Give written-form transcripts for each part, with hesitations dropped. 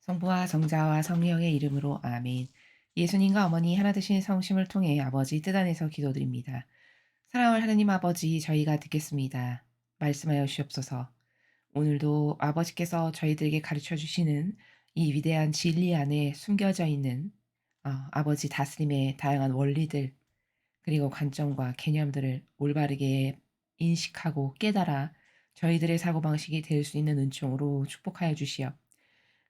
성부와 성자와 성령의 이름으로 아멘. 예수님과 어머니 하나 되신 성심을 통해 아버지 뜻 안에서 기도드립니다. 사랑하는 하나님 아버지, 저희가 듣겠습니다. 말씀하여 주옵소서. 오늘도 아버지께서 저희들에게 가르쳐 주시는 이 위대한 진리 안에 숨겨져 있는 아버지 다스림의 다양한 원리들, 그리고 관점과 개념들을 올바르게 인식하고 깨달아 저희들의 사고방식이 될 수 있는 은총으로 축복하여 주시어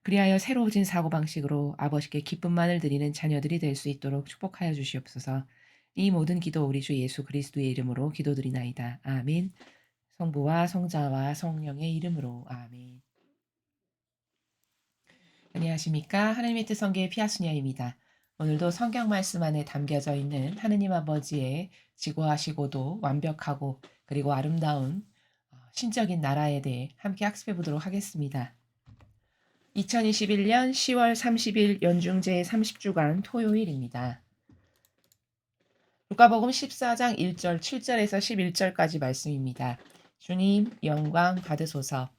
그리하여 새로워진 사고방식으로 아버지께 기쁨만을 드리는 자녀들이 될 수 있도록 축복하여 주시옵소서. 이 모든 기도 우리 주 예수 그리스도의 이름으로 기도드리나이다. 아멘. 성부와 성자와 성령의 이름으로 아멘. 안녕하십니까. 하나님의 뜻 성계의 피아수녀입니다. 오늘도 성경 말씀 안에 담겨져 있는 하느님 아버지의 지고하시고도 완벽하고 그리고 아름다운 신적인 나라에 대해 함께 학습해 보도록 하겠습니다. 2021년 10월 30일 연중제 30주간 토요일입니다. 루카복음 14장 1절 7절에서 11절까지 말씀입니다. 주님 영광 받으소서.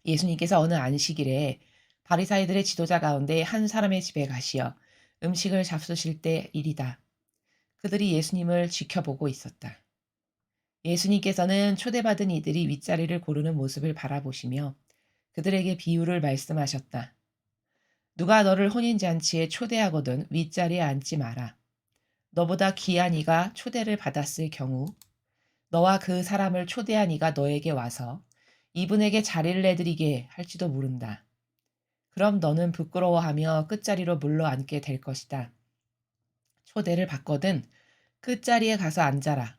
예수님께서 어느 안식일에 바리사이들의 지도자 가운데 한 사람의 집에 가시어 음식을 잡수실 때 일이다. 그들이 예수님을 지켜보고 있었다. 예수님께서는 초대받은 이들이 윗자리를 고르는 모습을 바라보시며 그들에게 비유를 말씀하셨다. 누가 너를 혼인잔치에 초대하거든 윗자리에 앉지 마라. 너보다 귀한 이가 초대를 받았을 경우 너와 그 사람을 초대한 이가 너에게 와서 이분에게 자리를 내드리게 할지도 모른다. 그럼 너는 부끄러워하며 끝자리로 물러앉게 될 것이다. 초대를 받거든 끝자리에 가서 앉아라.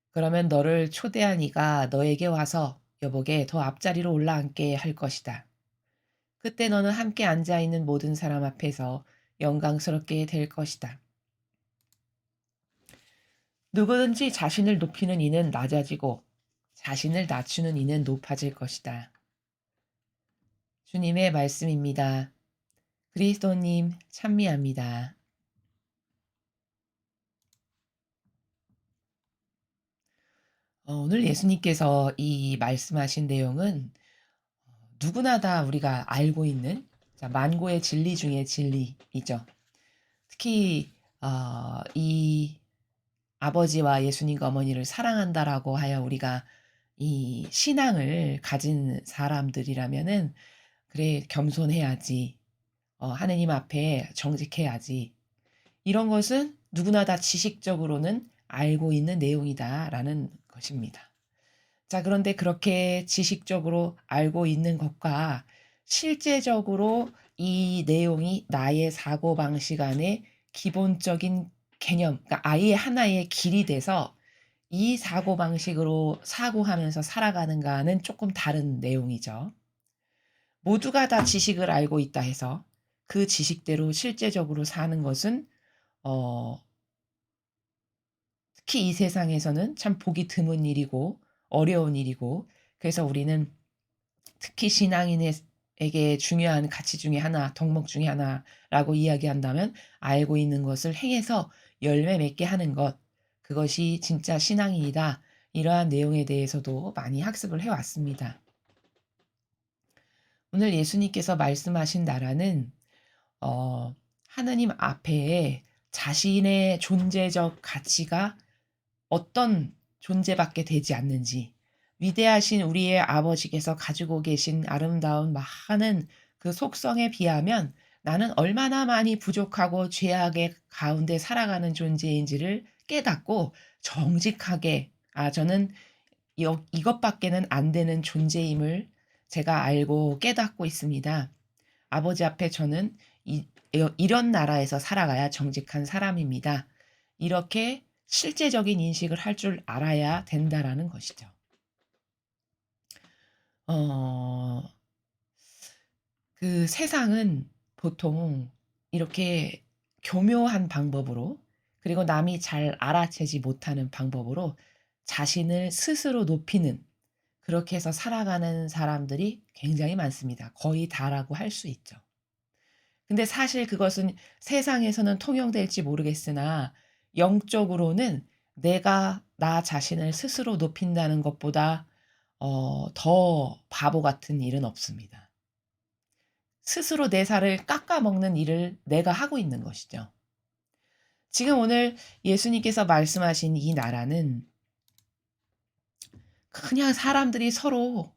그러면 너를 초대한 이가 너에게 와서 여보게 더 앞자리로 올라앉게 할 것이다. 그때 너는 함께 앉아있는 모든 사람 앞에서 영광스럽게 될 것이다. 누구든지 자신을 높이는 이는 낮아지고 자신을 낮추는 이는 높아질 것이다. 주님의 말씀입니다. 그리스도님 찬미합니다. 오늘 예수님께서 이 말씀하신 내용은 누구나 다 우리가 알고 있는 만고의 진리 중의 진리이죠. 특히 이 아버지와 예수님과 어머니를 사랑한다라고 하여 우리가 이 신앙을 가진 사람들이라면은 그래 겸손해야지. 하느님 앞에 정직해야지. 이런 것은 누구나 다 지식적으로는 알고 있는 내용이다라는 것입니다. 자, 그런데 그렇게 지식적으로 알고 있는 것과 실제적으로 이 내용이 나의 사고방식 안에 기본적인 개념, 그러니까 아예 하나의 길이 돼서 이 사고방식으로 사고하면서 살아가는가는 조금 다른 내용이죠. 모두가 다 지식을 알고 있다 해서 그 지식대로 실제적으로 사는 것은 어 특히 이 세상에서는 참 보기 드문 일이고 어려운 일이고, 그래서 우리는 특히 신앙인에게 중요한 가치 중에 하나, 덕목 중에 하나라고 이야기한다면 알고 있는 것을 행해서 열매 맺게 하는 것, 그것이 진짜 신앙인이다. 이러한 내용에 대해서도 많이 학습을 해왔습니다. 오늘 예수님께서 말씀하신 나라는 하느님 앞에 자신의 존재적 가치가 어떤 존재밖에 되지 않는지, 위대하신 우리의 아버지께서 가지고 계신 아름다운 많은 그 속성에 비하면 나는 얼마나 많이 부족하고 죄악의 가운데 살아가는 존재인지를 깨닫고 정직하게, 저는 이것밖에는 안 되는 존재임을 제가 알고 깨닫고 있습니다. 아버지 앞에 저는 이런 나라에서 살아가야 정직한 사람입니다. 이렇게 실제적인 인식을 할 줄 알아야 된다라는 것이죠. 어, 그 세상은 보통 이렇게 교묘한 방법으로, 그리고 남이 잘 알아채지 못하는 방법으로 자신을 스스로 높이는, 그렇게 해서 살아가는 사람들이 굉장히 많습니다. 거의 다라고 할 수 있죠. 근데 사실 그것은 세상에서는 통용될지 모르겠으나 영적으로는 내가 나 자신을 스스로 높인다는 것보다 더 바보 같은 일은 없습니다. 스스로 내 살을 깎아먹는 일을 내가 하고 있는 것이죠. 지금 오늘 예수님께서 말씀하신 이 나라는 그냥 사람들이 서로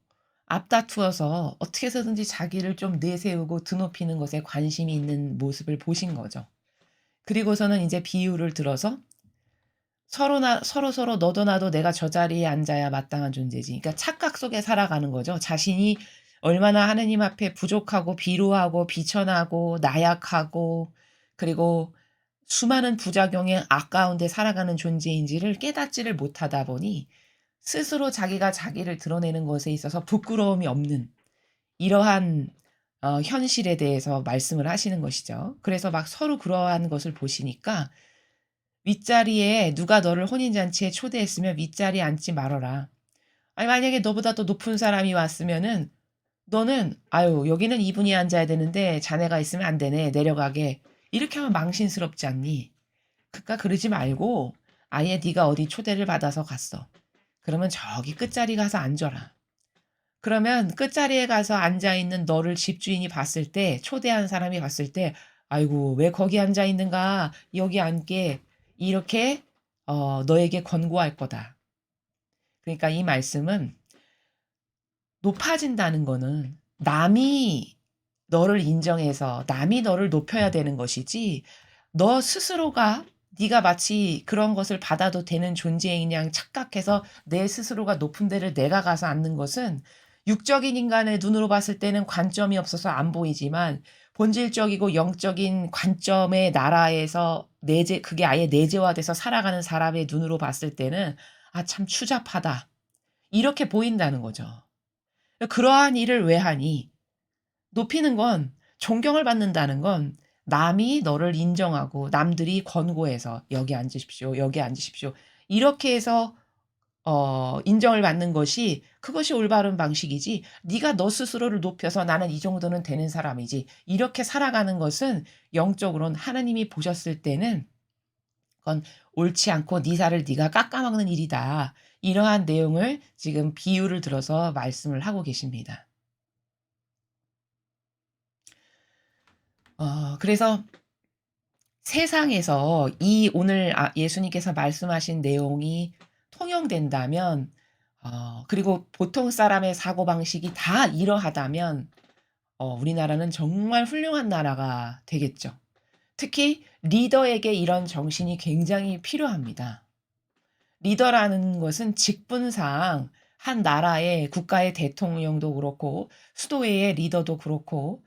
앞다투어서 어떻게 해서든지 자기를 좀 내세우고 드높이는 것에 관심이 있는 모습을 보신 거죠. 그리고서는 이제 비유를 들어서 서로 너도 나도 내가 저 자리에 앉아야 마땅한 존재지. 그러니까 착각 속에 살아가는 거죠. 자신이 얼마나 하느님 앞에 부족하고 비루하고 비천하고 나약하고 그리고 수많은 부작용에 아까운데 살아가는 존재인지를 깨닫지를 못하다 보니 스스로 자기가 자기를 드러내는 것에 있어서 부끄러움이 없는 이러한 현실에 대해서 말씀을 하시는 것이죠. 그래서 막 서로 그러한 것을 보시니까 윗자리에 누가 너를 혼인잔치에 초대했으면 윗자리에 앉지 말아라. 아니 만약에 너보다 더 높은 사람이 왔으면은 너는 "아유 여기는 이분이 앉아야 되는데 자네가 있으면 안 되네. 내려가게." 이렇게 하면 망신스럽지 않니? 그러니까 그러지 말고 아예 네가 어디 초대를 받아서 갔어. 그러면 저기 끝자리 가서 앉아라. 그러면 끝자리에 가서 앉아 있는 너를 집주인이 봤을 때 초대한 사람이 봤을 때 "아이고 왜 거기 앉아 있는가? 여기 앉게." 이렇게 너에게 권고할 거다. 그러니까 이 말씀은 높아진다는 거는 남이 너를 인정해서 남이 너를 높여야 되는 것이지 너 스스로가 네가 마치 그런 것을 받아도 되는 존재인 양 착각해서 내 스스로가 높은 데를 내가 가서 앉는 것은 육적인 인간의 눈으로 봤을 때는 관점이 없어서 안 보이지만 본질적이고 영적인 관점의 나라에서 그게 아예 내재화돼서 살아가는 사람의 눈으로 봤을 때는 '아 참 추잡하다.' 이렇게 보인다는 거죠. 그러한 일을 왜 하니? 높이는 건 존경을 받는다는 건 남이 너를 인정하고 남들이 권고해서 "여기 앉으십시오. 여기 앉으십시오." 이렇게 해서 인정을 받는 것이 그것이 올바른 방식이지 네가 너 스스로를 높여서 '나는 이 정도는 되는 사람이지.' 이렇게 살아가는 것은 영적으로는 하나님이 보셨을 때는 그건 옳지 않고 네 살을 네가 깎아먹는 일이다. 이러한 내용을 지금 비유를 들어서 말씀을 하고 계십니다. 그래서 세상에서 이 오늘 예수님께서 말씀하신 내용이 통용된다면 그리고 보통 사람의 사고방식이 다 이러하다면 우리나라는 정말 훌륭한 나라가 되겠죠. 특히 리더에게 이런 정신이 굉장히 필요합니다. 리더라는 것은 직분상 한 나라의 국가의 대통령도 그렇고 수도회의 리더도 그렇고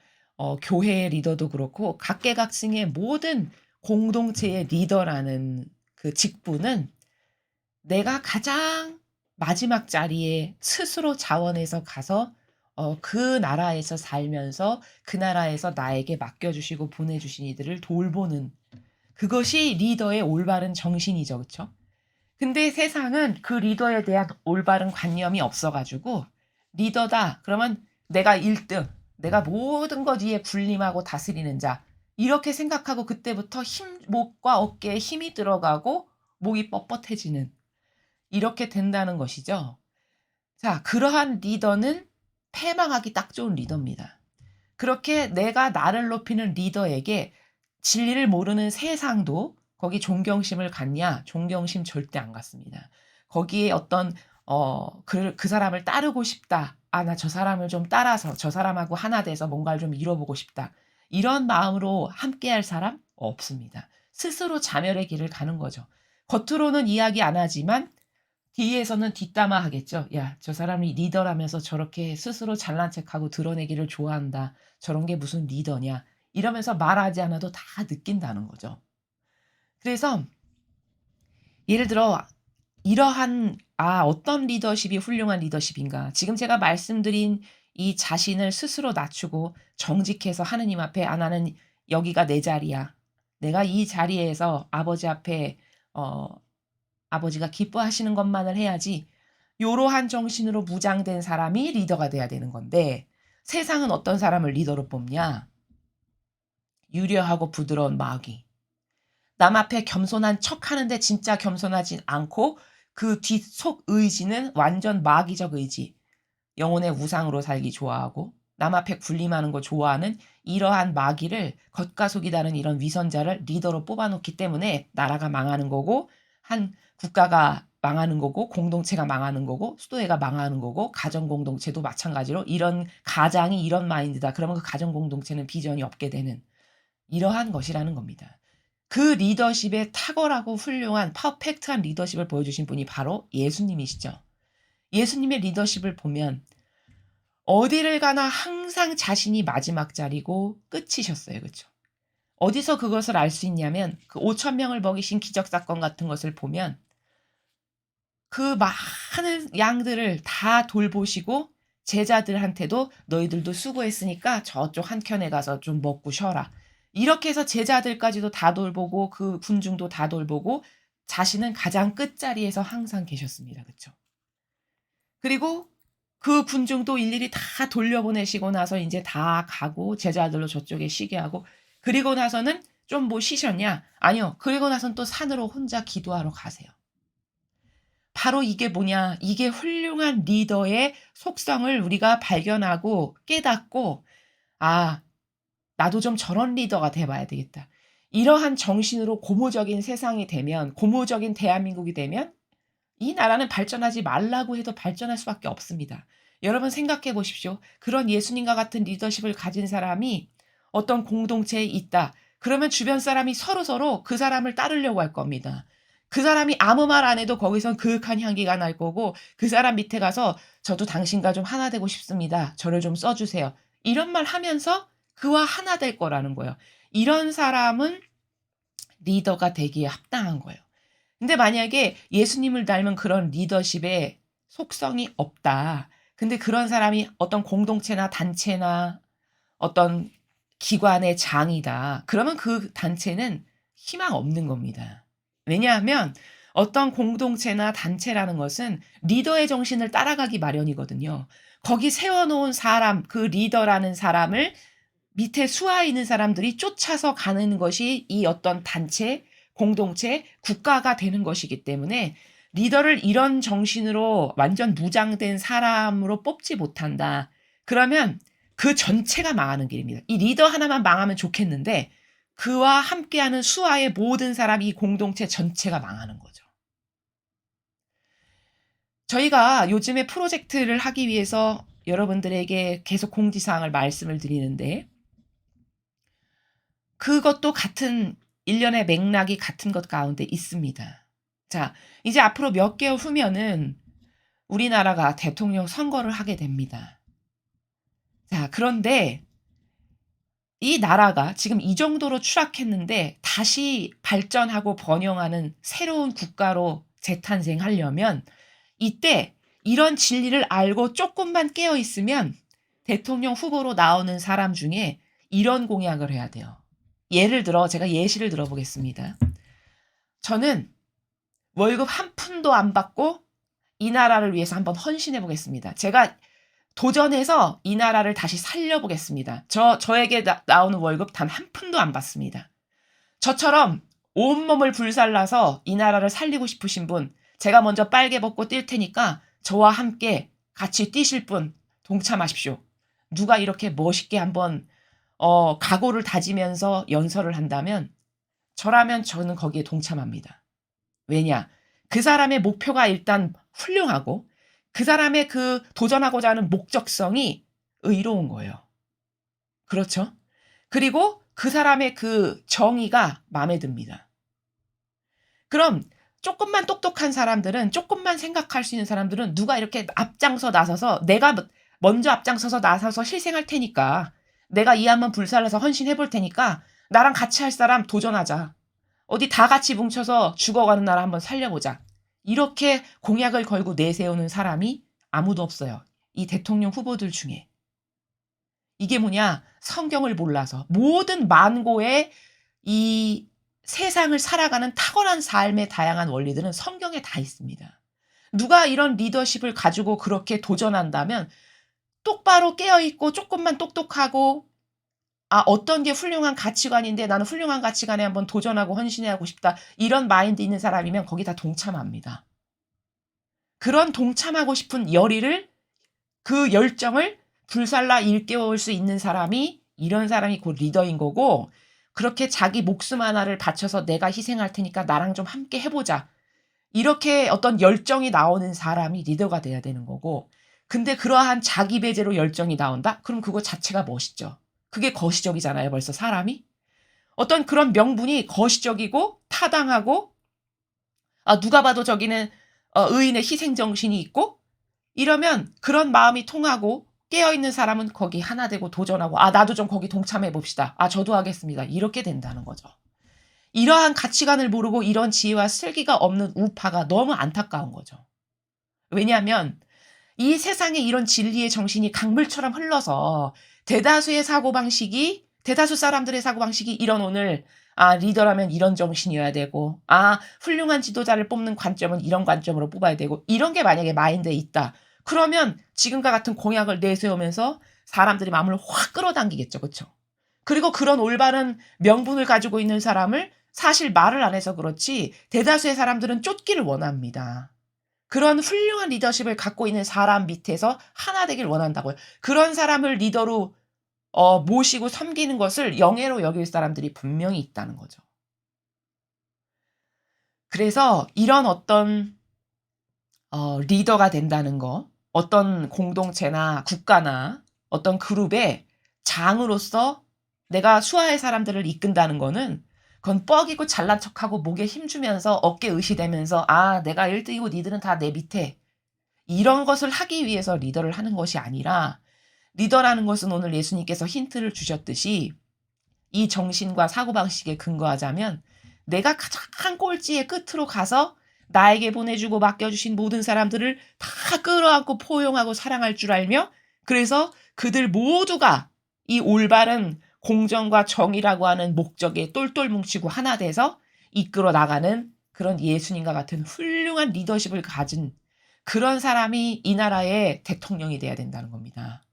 교회의 리더도 그렇고 각계각층의 모든 공동체의 리더라는 그 직분은 내가 가장 마지막 자리에 스스로 자원해서 가서 그 나라에서 살면서 그 나라에서 나에게 맡겨 주시고 보내 주신 이들을 돌보는 그것이 리더의 올바른 정신이죠. 그쵸? 근데 세상은 그 리더에 대한 올바른 관념이 없어 가지고 '리더다. 그러면 내가 1 등. 내가 모든 것 위에 군림하고 다스리는 자.' 이렇게 생각하고 그때부터 목과 어깨에 힘이 들어가고 목이 뻣뻣해지는 이렇게 된다는 것이죠. 자 그러한 리더는 패망하기 딱 좋은 리더입니다. 그렇게 내가 나를 높이는 리더에게 진리를 모르는 세상도 거기 존경심을 갖냐? 존경심 절대 안 갖습니다. 거기에 어떤 그 사람을 따르고 싶다. '아 나 저 사람을 좀 따라서 저 사람하고 하나 돼서 뭔가를 좀 이뤄 보고 싶다.' 이런 마음으로 함께할 사람 없습니다. 스스로 자멸의 길을 가는 거죠. 겉으로는 이야기 안 하지만 뒤에서는 뒷담화하겠죠. "야 저 사람이 리더라면서 저렇게 스스로 잘난 척하고 드러내기를 좋아한다. 저런 게 무슨 리더냐." 이러면서 말하지 않아도 다 느낀다는 거죠. 그래서 예를 들어 이러한 어떤 리더십이 훌륭한 리더십인가. 지금 제가 말씀드린 이 자신을 스스로 낮추고 정직해서 하느님 앞에 '아 나는 여기가 내 자리야. 내가 이 자리에서 아버지 앞에 어 아버지가 기뻐하시는 것만을 해야지.' 요러한 정신으로 무장된 사람이 리더가 돼야 되는 건데 세상은 어떤 사람을 리더로 뽑냐? 유려하고 부드러운 마귀. 남 앞에 겸손한 척하는데 진짜 겸손하진 않고 그 뒷속 의지는 완전 마귀적 의지. 영혼의 우상으로 살기 좋아하고 남 앞에 군림하는 거 좋아하는 이러한 마귀를 겉과 속이 다른 이런 위선자를 리더로 뽑아놓기 때문에 나라가 망하는 거고 한 국가가 망하는 거고 공동체가 망하는 거고 수도회가 망하는 거고 가정 공동체도 마찬가지로 이런 가장이 이런 마인드다. 그러면 그 가정 공동체는 비전이 없게 되는 이러한 것이라는 겁니다. 그 리더십에 탁월하고 훌륭한 퍼펙트한 리더십을 보여주신 분이 바로 예수님이시죠. 예수님의 리더십을 보면 어디를 가나 항상 자신이 마지막 자리고 끝이셨어요. 그렇죠? 어디서 그것을 알 수 있냐면 그 5천 명을 먹이신 기적 사건 같은 것을 보면 그 많은 양들을 다 돌보시고 제자들한테도 너희들도 수고했으니까 저쪽 한켠에 가서 좀 먹고 쉬어라. 이렇게 해서 제자들까지도 다 돌보고 그 군중도 다 돌보고 자신은 가장 끝자리에서 항상 계셨습니다. 그렇죠? 그리고 그 군중도 일일이 다 돌려보내시고 나서 이제 다 가고 제자들로 저쪽에 쉬게 하고 그리고 나서는 좀 뭐 쉬셨냐? 아니요. 그리고 나서는 또 산으로 혼자 기도하러 가세요. 바로 이게 뭐냐? 이게 훌륭한 리더의 속성을 우리가 발견하고 깨닫고 아, 나도 좀 저런 리더가 돼 봐야 되겠다. 이러한 정신으로 고무적인 세상이 되면 고무적인 대한민국이 되면 이 나라는 발전하지 말라고 해도 발전할 수밖에 없습니다. 여러분 생각해 보십시오. 그런 예수님과 같은 리더십을 가진 사람이 어떤 공동체에 있다. 그러면 주변 사람이 서로서로 그 사람을 따르려고 할 겁니다. 그 사람이 아무 말 안 해도 거기선 그윽한 향기가 날 거고 그 사람 밑에 가서 저도 당신과 좀 하나 되고 싶습니다. 저를 좀 써주세요. 이런 말 하면서 그와 하나 될 거라는 거예요. 이런 사람은 리더가 되기에 합당한 거예요. 근데 만약에 예수님을 닮은 그런 리더십의 속성이 없다. 근데 그런 사람이 어떤 공동체나 단체나 어떤 기관의 장이다. 그러면 그 단체는 희망 없는 겁니다. 왜냐하면 어떤 공동체나 단체라는 것은 리더의 정신을 따라가기 마련이거든요. 거기 세워놓은 사람, 그 리더라는 사람을 밑에 수하에 있는 사람들이 쫓아서 가는 것이 이 어떤 단체, 공동체, 국가가 되는 것이기 때문에 리더를 이런 정신으로 완전 무장된 사람으로 뽑지 못한다. 그러면 그 전체가 망하는 길입니다. 이 리더 하나만 망하면 좋겠는데 그와 함께하는 수하의 모든 사람이 이 공동체 전체가 망하는 거죠. 저희가 요즘에 프로젝트를 하기 위해서 여러분들에게 계속 공지사항을 말씀을 드리는데 그것도 같은 일련의 맥락이 같은 것 가운데 있습니다. 자, 이제 앞으로 몇 개월 후면은 우리나라가 대통령 선거를 하게 됩니다. 자, 그런데 이 나라가 지금 이 정도로 추락했는데 다시 발전하고 번영하는 새로운 국가로 재탄생하려면 이때 이런 진리를 알고 조금만 깨어 있으면 대통령 후보로 나오는 사람 중에 이런 공약을 해야 돼요. 예를 들어 제가 예시를 들어보겠습니다. 저는 월급 한 푼도 안 받고 이 나라를 위해서 한번 헌신해 보겠습니다. 제가 도전해서 이 나라를 다시 살려보겠습니다. 저에게 나오는 월급 단 한 푼도 안 받습니다. 저처럼 온몸을 불살라서 이 나라를 살리고 싶으신 분, 제가 먼저 빨개 벗고 뛸 테니까 저와 함께 같이 뛰실 분 동참하십시오. 누가 이렇게 멋있게 한번 각오를 다지면서 연설을 한다면 저라면 저는 거기에 동참합니다. 왜냐? 그 사람의 목표가 일단 훌륭하고 그 사람의 그 도전하고자 하는 목적성이 의로운 거예요. 그렇죠? 그리고 그 사람의 그 정의가 마음에 듭니다. 그럼 조금만 똑똑한 사람들은 조금만 생각할 수 있는 사람들은 누가 이렇게 앞장서 나서서 내가 먼저 앞장서서 나서서 희생할 테니까 내가 이 한번 불살라서 헌신해 볼 테니까 나랑 같이 할 사람 도전하자. 어디 다 같이 뭉쳐서 죽어가는 나라 한번 살려보자. 이렇게 공약을 걸고 내세우는 사람이 아무도 없어요. 이 대통령 후보들 중에. 이게 뭐냐? 성경을 몰라서 모든 만고의 이 세상을 살아가는 탁월한 삶의 다양한 원리들은 성경에 다 있습니다. 누가 이런 리더십을 가지고 그렇게 도전한다면 똑바로 깨어있고 조금만 똑똑하고 어떤 게 훌륭한 가치관인데 나는 훌륭한 가치관에 한번 도전하고 헌신하고 싶다. 이런 마인드 있는 사람이면 거기 다 동참합니다. 그런 동참하고 싶은 열의를 그 열정을 불살라 일깨울 수 있는 사람이 이런 사람이 곧 리더인 거고 그렇게 자기 목숨 하나를 바쳐서 내가 희생할 테니까 나랑 좀 함께 해보자. 이렇게 어떤 열정이 나오는 사람이 리더가 돼야 되는 거고 근데 그러한 자기 배제로 열정이 나온다? 그럼 그거 자체가 멋있죠. 그게 거시적이잖아요. 벌써 사람이. 어떤 그런 명분이 거시적이고 타당하고 누가 봐도 저기는 의인의 희생정신이 있고 이러면 그런 마음이 통하고 깨어있는 사람은 거기 하나 되고 도전하고 나도 좀 거기 동참해 봅시다. 저도 하겠습니다. 이렇게 된다는 거죠. 이러한 가치관을 모르고 이런 지혜와 슬기가 없는 우파가 너무 안타까운 거죠. 왜냐하면 이 세상에 이런 진리의 정신이 강물처럼 흘러서 대다수 사람들의 사고방식이 이런 오늘 리더라면 이런 정신이어야 되고 훌륭한 지도자를 뽑는 관점은 이런 관점으로 뽑아야 되고 이런 게 만약에 마인드에 있다. 그러면 지금과 같은 공약을 내세우면서 사람들이 마음을 확 끌어당기겠죠. 그렇죠? 그리고 그런 올바른 명분을 가지고 있는 사람을 사실 말을 안 해서 그렇지 대다수의 사람들은 쫓기를 원합니다. 그런 훌륭한 리더십을 갖고 있는 사람 밑에서 하나 되길 원한다고요. 그런 사람을 리더로 모시고 섬기는 것을 영예로 여길 사람들이 분명히 있다는 거죠. 그래서 이런 어떤 리더가 된다는 거, 어떤 공동체나 국가나 어떤 그룹의 장으로서 내가 수하의 사람들을 이끈다는 거는 그건 뻐기고 잘난 척하고 목에 힘주면서 어깨 의시대면서 내가 1등이고 니들은 다 내 밑에 이런 것을 하기 위해서 리더를 하는 것이 아니라 리더라는 것은 오늘 예수님께서 힌트를 주셨듯이 이 정신과 사고방식에 근거하자면 내가 가장 꼴찌의 끝으로 가서 나에게 보내주고 맡겨주신 모든 사람들을 다 끌어안고 포용하고 사랑할 줄 알며 그래서 그들 모두가 이 올바른 공정과 정의라고 하는 목적에 똘똘 뭉치고 하나 돼서 이끌어 나가는 그런 예수님과 같은 훌륭한 리더십을 가진 그런 사람이 이 나라의 대통령이 돼야 된다는 겁니다.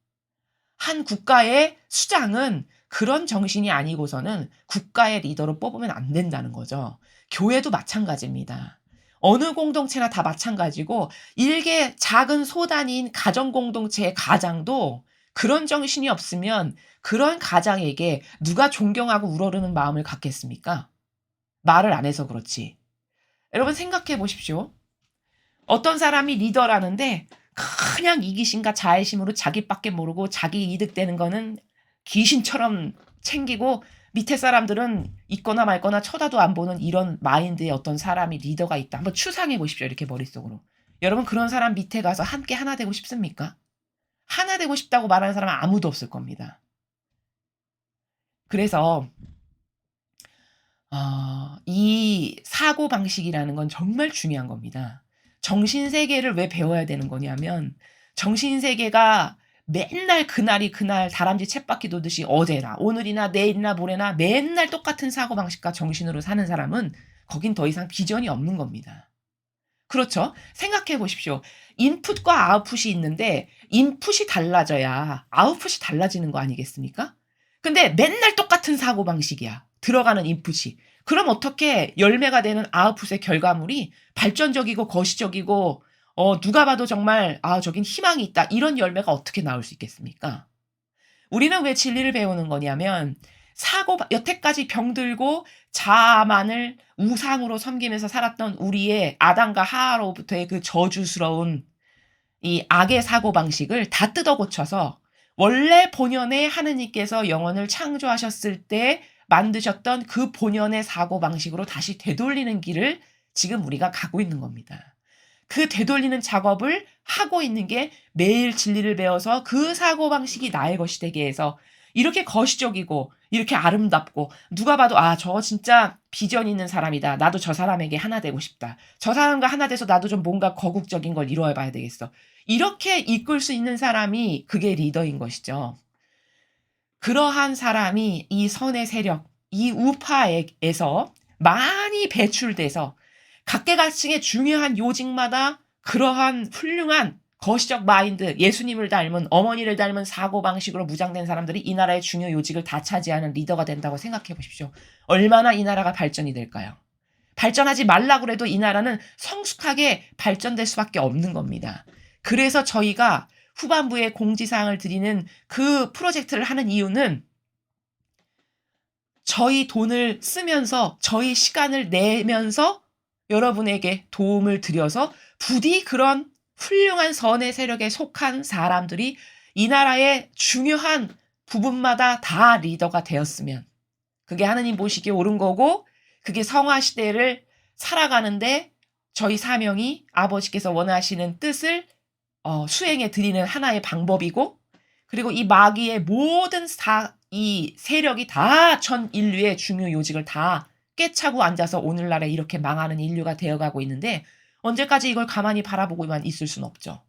한 국가의 수장은 그런 정신이 아니고서는 국가의 리더로 뽑으면 안 된다는 거죠. 교회도 마찬가지입니다. 어느 공동체나 다 마찬가지고 일개 작은 소단위인 가정공동체의 가장도 그런 정신이 없으면 그런 가장에게 누가 존경하고 우러르는 마음을 갖겠습니까? 말을 안 해서 그렇지. 여러분 생각해 보십시오. 어떤 사람이 리더라는데 그냥 이기심과 자애심으로 자기밖에 모르고 자기 이득되는 거는 귀신처럼 챙기고 밑에 사람들은 있거나 말거나 쳐다도 안 보는 이런 마인드의 어떤 사람이 리더가 있다. 한번 추상해 보십시오. 이렇게 머릿속으로. 여러분 그런 사람 밑에 가서 함께 하나 되고 싶습니까? 하나 되고 싶다고 말하는 사람은 아무도 없을 겁니다. 그래서 이 사고방식이라는 건 정말 중요한 겁니다. 정신세계를 왜 배워야 되는 거냐면 정신세계가 맨날 그날이 그날 다람쥐 쳇바퀴 도듯이 어제나 오늘이나 내일이나 모레나 맨날 똑같은 사고방식과 정신으로 사는 사람은 거긴 더 이상 비전이 없는 겁니다. 그렇죠? 생각해 보십시오. 인풋과 아웃풋이 있는데 인풋이 달라져야 아웃풋이 달라지는 거 아니겠습니까? 근데 맨날 똑같은 사고방식이야. 들어가는 인풋이. 그럼 어떻게 열매가 되는 아웃풋의 결과물이 발전적이고 거시적이고 누가 봐도 정말 저긴 희망이 있다. 이런 열매가 어떻게 나올 수 있겠습니까? 우리는 왜 진리를 배우는 거냐면 여태까지 병들고 자아만을 우상으로 섬기면서 살았던 우리의 아담과 하하로부터의 그 저주스러운 이 악의 사고방식을 다 뜯어 고쳐서 원래 본연의 하느님께서 영혼을 창조하셨을 때 만드셨던 그 본연의 사고방식으로 다시 되돌리는 길을 지금 우리가 가고 있는 겁니다. 그 되돌리는 작업을 하고 있는 게 매일 진리를 배워서 그 사고방식이 나의 것이 되게 해서 이렇게 거시적이고 이렇게 아름답고 누가 봐도 저 진짜 비전 있는 사람이다. 나도 저 사람에게 하나 되고 싶다. 저 사람과 하나 돼서 나도 좀 뭔가 거국적인 걸 이루어 봐야 되겠어. 이렇게 이끌 수 있는 사람이 그게 리더인 것이죠. 그러한 사람이 이 선의 세력, 이 우파에서 많이 배출돼서 각계각층의 중요한 요직마다 그러한 훌륭한 거시적 마인드, 예수님을 닮은 어머니를 닮은 사고방식으로 무장된 사람들이 이 나라의 중요 요직을 다 차지하는 리더가 된다고 생각해 보십시오. 얼마나 이 나라가 발전이 될까요? 발전하지 말라고 해도 이 나라는 성숙하게 발전될 수밖에 없는 겁니다. 그래서 저희가 후반부에 공지사항을 드리는 그 프로젝트를 하는 이유는 저희 돈을 쓰면서 저희 시간을 내면서 여러분에게 도움을 드려서 부디 그런 훌륭한 선의 세력에 속한 사람들이 이 나라의 중요한 부분마다 다 리더가 되었으면 그게 하느님 보시기에 옳은 거고 그게 성화 시대를 살아가는데 저희 사명이 아버지께서 원하시는 뜻을 수행해 드리는 하나의 방법이고 그리고 이 마귀의 모든 이 세력이 다 전 인류의 중요 요직을 다 꿰차고 앉아서 오늘날에 이렇게 망하는 인류가 되어가고 있는데 언제까지 이걸 가만히 바라보고만 있을 순 없죠.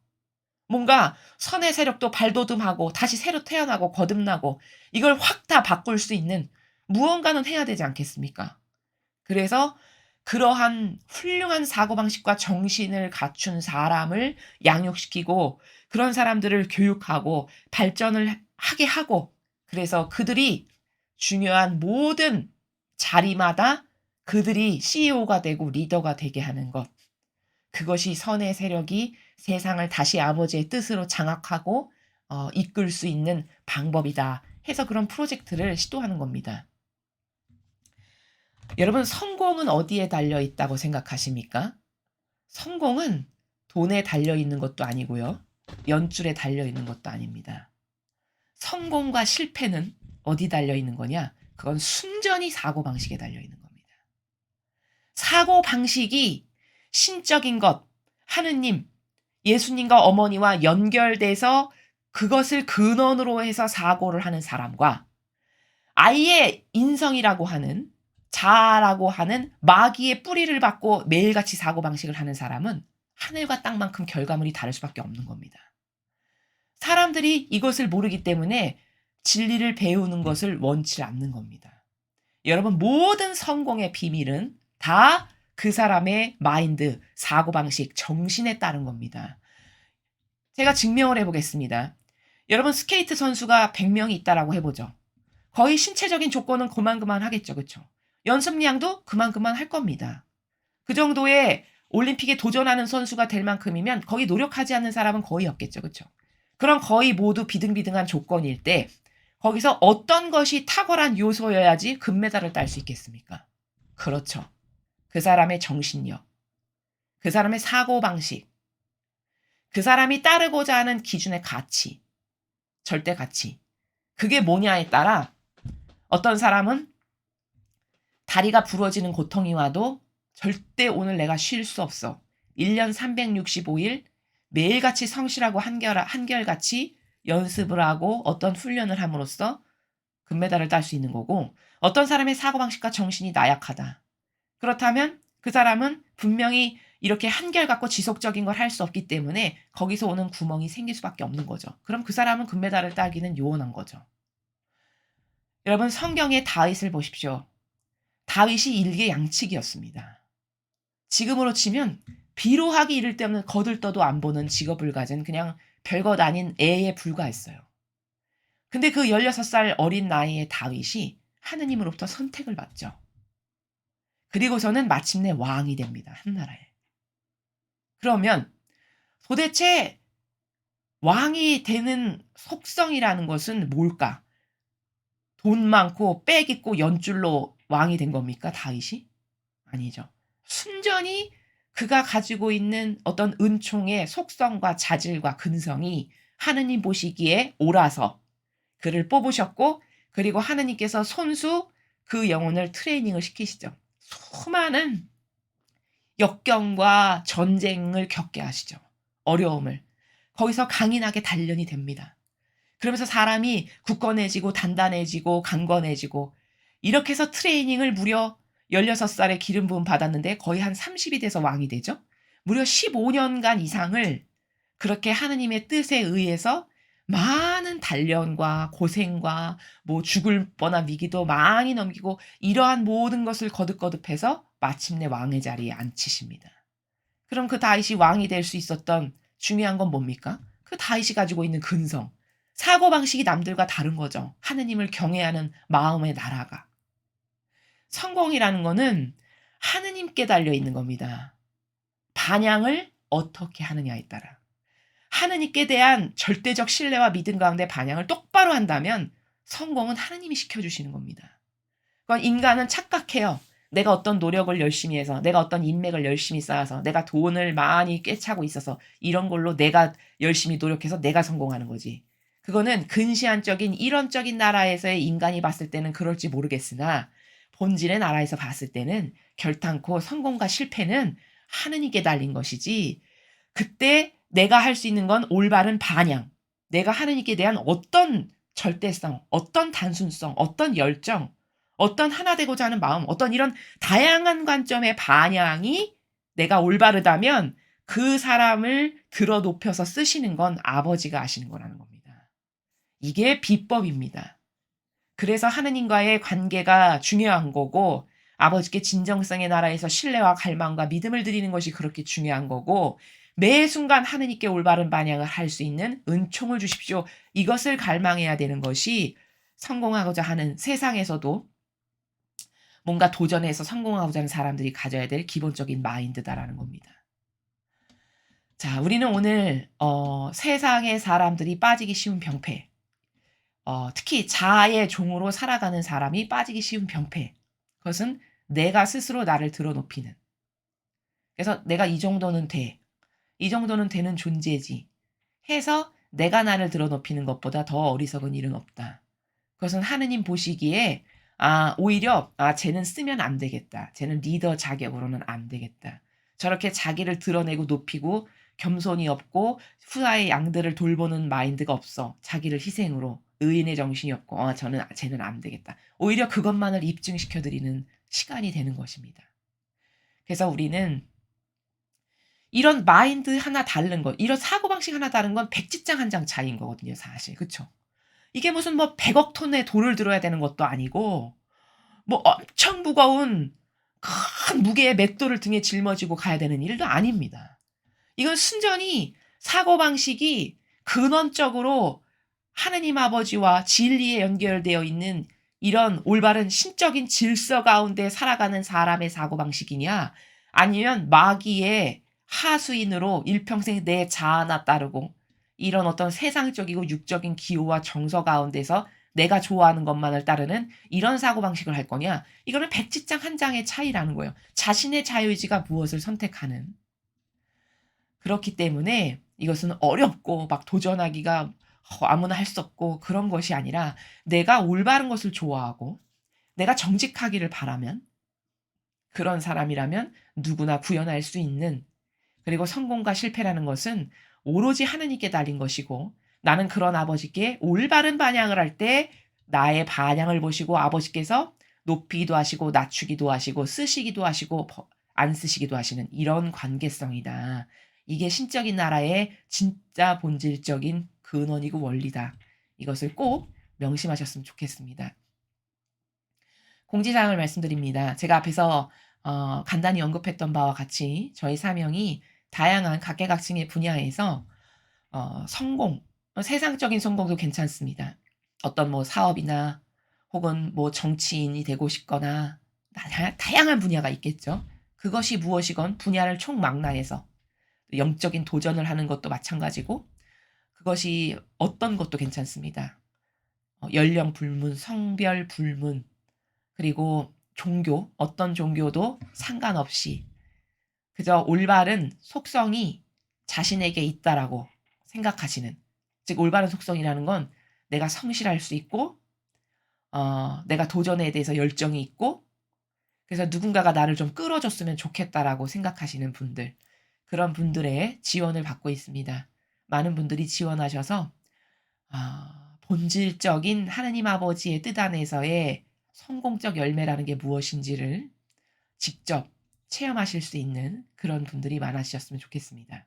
뭔가 선의 세력도 발돋움하고 다시 새로 태어나고 거듭나고 이걸 확 다 바꿀 수 있는 무언가는 해야 되지 않겠습니까? 그래서 그러한 훌륭한 사고방식과 정신을 갖춘 사람을 양육시키고 그런 사람들을 교육하고 발전을 하게 하고 그래서 그들이 중요한 모든 자리마다 그들이 CEO가 되고 리더가 되게 하는 것. 그것이 선의 세력이 세상을 다시 아버지의 뜻으로 장악하고 이끌 수 있는 방법이다 해서 그런 프로젝트를 시도하는 겁니다. 여러분 성공은 어디에 달려 있다고 생각하십니까? 성공은 돈에 달려 있는 것도 아니고요. 연줄에 달려 있는 것도 아닙니다. 성공과 실패는 어디 달려 있는 거냐? 그건 순전히 사고방식에 달려 있는 겁니다. 사고방식이 신적인 것, 하느님, 예수님과 어머니와 연결돼서 그것을 근원으로 해서 사고를 하는 사람과 아예 인성이라고 하는 자아라고 하는 마귀의 뿌리를 받고 매일같이 사고방식을 하는 사람은 하늘과 땅만큼 결과물이 다를 수밖에 없는 겁니다. 사람들이 이것을 모르기 때문에 진리를 배우는 것을 원치 않는 겁니다. 여러분 모든 성공의 비밀은 다 그 사람의 마인드, 사고방식, 정신에 따른 겁니다. 제가 증명을 해보겠습니다. 여러분 스케이트 선수가 100명이 있다라고 해보죠. 거의 신체적인 조건은 그만 하겠죠. 그렇죠? 연습량도 그만 할 겁니다. 그 정도의 올림픽에 도전하는 선수가 될 만큼이면 거의 노력하지 않는 사람은 거의 없겠죠. 그렇죠? 그럼 거의 모두 비등비등한 조건일 때 거기서 어떤 것이 탁월한 요소여야지 금메달을 딸 수 있겠습니까? 그렇죠. 그 사람의 정신력, 그 사람의 사고방식, 그 사람이 따르고자 하는 기준의 가치, 절대 가치. 그게 뭐냐에 따라 어떤 사람은 다리가 부러지는 고통이 와도 절대 오늘 내가 쉴 수 없어. 1년 365일 매일같이 성실하고 한결같이 연습을 하고 어떤 훈련을 함으로써 금메달을 딸 수 있는 거고 어떤 사람의 사고방식과 정신이 나약하다. 그렇다면 그 사람은 분명히 이렇게 한결같고 지속적인 걸 할 수 없기 때문에 거기서 오는 구멍이 생길 수밖에 없는 거죠. 그럼 그 사람은 금메달을 따기는 요원한 거죠. 여러분 성경의 다윗을 보십시오. 다윗이 일개양측이었습니다. 지금으로 치면 비로하기 이를 데 없는 거들떠도 안 보는 직업을 가진 그냥 별것 아닌 애에 불과했어요. 근데 그 16살 어린 나이의 다윗이 하느님으로부터 선택을 받죠. 그리고서는 마침내 왕이 됩니다. 한나라에. 그러면 도대체 왕이 되는 속성이라는 것은 뭘까? 돈 많고 빽 있고 연줄로 왕이 된 겁니까? 다윗이? 아니죠. 순전히 그가 가지고 있는 어떤 은총의 속성과 자질과 근성이 하느님 보시기에 옳아서 그를 뽑으셨고 그리고 하느님께서 손수 그 영혼을 트레이닝을 시키시죠. 수많은 역경과 전쟁을 겪게 하시죠. 어려움을. 거기서 강인하게 단련이 됩니다. 그러면서 사람이 굳건해지고 단단해지고 강건해지고 이렇게 해서 트레이닝을 무려 16살에 기름 부음 받았는데 거의 한 30이 돼서 왕이 되죠. 무려 15년간 이상을 그렇게 하느님의 뜻에 의해서 많은 단련과 고생과 뭐 죽을 뻔한 위기도 많이 넘기고 이러한 모든 것을 거듭거듭해서 마침내 왕의 자리에 앉히십니다. 그럼 그 다윗이 왕이 될 수 있었던 중요한 건 뭡니까? 그 다윗이 가지고 있는 근성, 사고방식이 남들과 다른 거죠. 하느님을 경외하는 마음의 나라가. 성공이라는 거는 하느님께 달려 있는 겁니다. 반향을 어떻게 하느냐에 따라. 하느님께 대한 절대적 신뢰와 믿음 가운데 반영을 똑바로 한다면 성공은 하느님이 시켜주시는 겁니다. 그건 인간은 착각해요. 내가 어떤 노력을 열심히 해서, 내가 어떤 인맥을 열심히 쌓아서, 내가 돈을 많이 꿰차고 있어서 이런 걸로 내가 열심히 노력해서 내가 성공하는 거지. 그거는 근시안적인 이론적인 나라에서의 인간이 봤을 때는 그럴지 모르겠으나 본질의 나라에서 봤을 때는 결탄코 성공과 실패는 하느님께 달린 것이지, 그때 내가 할 수 있는 건 올바른 반영, 내가 하느님께 대한 어떤 절대성, 어떤 단순성, 어떤 열정, 어떤 하나 되고자 하는 마음, 어떤 이런 다양한 관점의 반향이 내가 올바르다면 그 사람을 들어 높여서 쓰시는 건 아버지가 아시는 거라는 겁니다. 이게 비법입니다. 그래서 하느님과의 관계가 중요한 거고, 아버지께 진정성의 나라에서 신뢰와 갈망과 믿음을 드리는 것이 그렇게 중요한 거고, 매 순간 하느님께 올바른 반향을 할 수 있는 은총을 주십시오. 이것을 갈망해야 되는 것이 성공하고자 하는, 세상에서도 뭔가 도전해서 성공하고자 하는 사람들이 가져야 될 기본적인 마인드다라는 겁니다. 자, 우리는 오늘 세상의 사람들이 빠지기 쉬운 병폐, 특히 자아의 종으로 살아가는 사람이 빠지기 쉬운 병폐, 그것은 내가 스스로 나를 들어높이는, 그래서 내가 이 정도는 돼, 이 정도는 되는 존재지 해서 내가 나를 들어높이는 것보다 더 어리석은 일은 없다. 그것은 하느님 보시기에 오히려 쟤는 쓰면 안 되겠다, 쟤는 리더 자격으로는 안 되겠다, 저렇게 자기를 드러내고 높이고 겸손이 없고 후아의 양들을 돌보는 마인드가 없어, 자기를 희생으로 의인의 정신이 없고 쟤는 안 되겠다, 오히려 그것만을 입증시켜드리는 시간이 되는 것입니다. 그래서 우리는 이런 마인드 하나 다른 것, 이런 사고방식 하나 다른 건 백지장 한 장 차이인 거거든요, 사실. 그쵸? 이게 무슨 뭐 100억 톤의 돌을 들어야 되는 것도 아니고, 뭐 엄청 무거운 큰 무게의 맷돌을 등에 짊어지고 가야 되는 일도 아닙니다. 이건 순전히 사고방식이 근원적으로 하느님 아버지와 진리에 연결되어 있는 이런 올바른 신적인 질서 가운데 살아가는 사람의 사고방식이냐, 아니면 마귀의 하수인으로 일평생 내 자아나 따르고 이런 어떤 세상적이고 육적인 기호와 정서 가운데서 내가 좋아하는 것만을 따르는 이런 사고방식을 할 거냐, 이거는 백지장 한 장의 차이라는 거예요. 자신의 자유의지가 무엇을 선택하는. 그렇기 때문에 이것은 어렵고 막 도전하기가 아무나 할 수 없고 그런 것이 아니라, 내가 올바른 것을 좋아하고 내가 정직하기를 바라면, 그런 사람이라면 누구나 구현할 수 있는, 그리고 성공과 실패라는 것은 오로지 하느님께 달린 것이고, 나는 그런 아버지께 올바른 반향을 할 때 나의 반향을 보시고 아버지께서 높이기도 하시고 낮추기도 하시고 쓰시기도 하시고 안 쓰시기도 하시는 이런 관계성이다. 이게 신적인 나라의 진짜 본질적인 근원이고 원리다. 이것을 꼭 명심하셨으면 좋겠습니다. 공지사항을 말씀드립니다. 제가 앞에서 간단히 언급했던 바와 같이 저희 사명이 다양한 각계각층의 분야에서 성공, 세상적인 성공도 괜찮습니다. 어떤 뭐 사업이나 혹은 뭐 정치인이 되고 싶거나 다양한 분야가 있겠죠. 그것이 무엇이건 분야를 총망라해서 영적인 도전을 하는 것도 마찬가지고, 그것이 어떤 것도 괜찮습니다. 연령 불문, 성별 불문, 그리고 종교, 어떤 종교도 상관없이 그저 올바른 속성이 자신에게 있다라고 생각하시는, 즉 올바른 속성이라는 건 내가 성실할 수 있고 내가 도전에 대해서 열정이 있고, 그래서 누군가가 나를 좀 끌어줬으면 좋겠다라고 생각하시는 분들, 그런 분들의 지원을 받고 있습니다. 많은 분들이 지원하셔서 본질적인 하느님 아버지의 뜻 안에서의 성공적 열매라는 게 무엇인지를 직접 체험하실 수 있는 그런 분들이 많아지셨으면 좋겠습니다.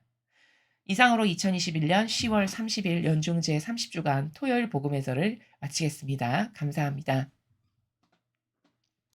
이상으로 2021년 10월 30일 연중 제30주간 토요일 복음회설을 마치겠습니다. 감사합니다.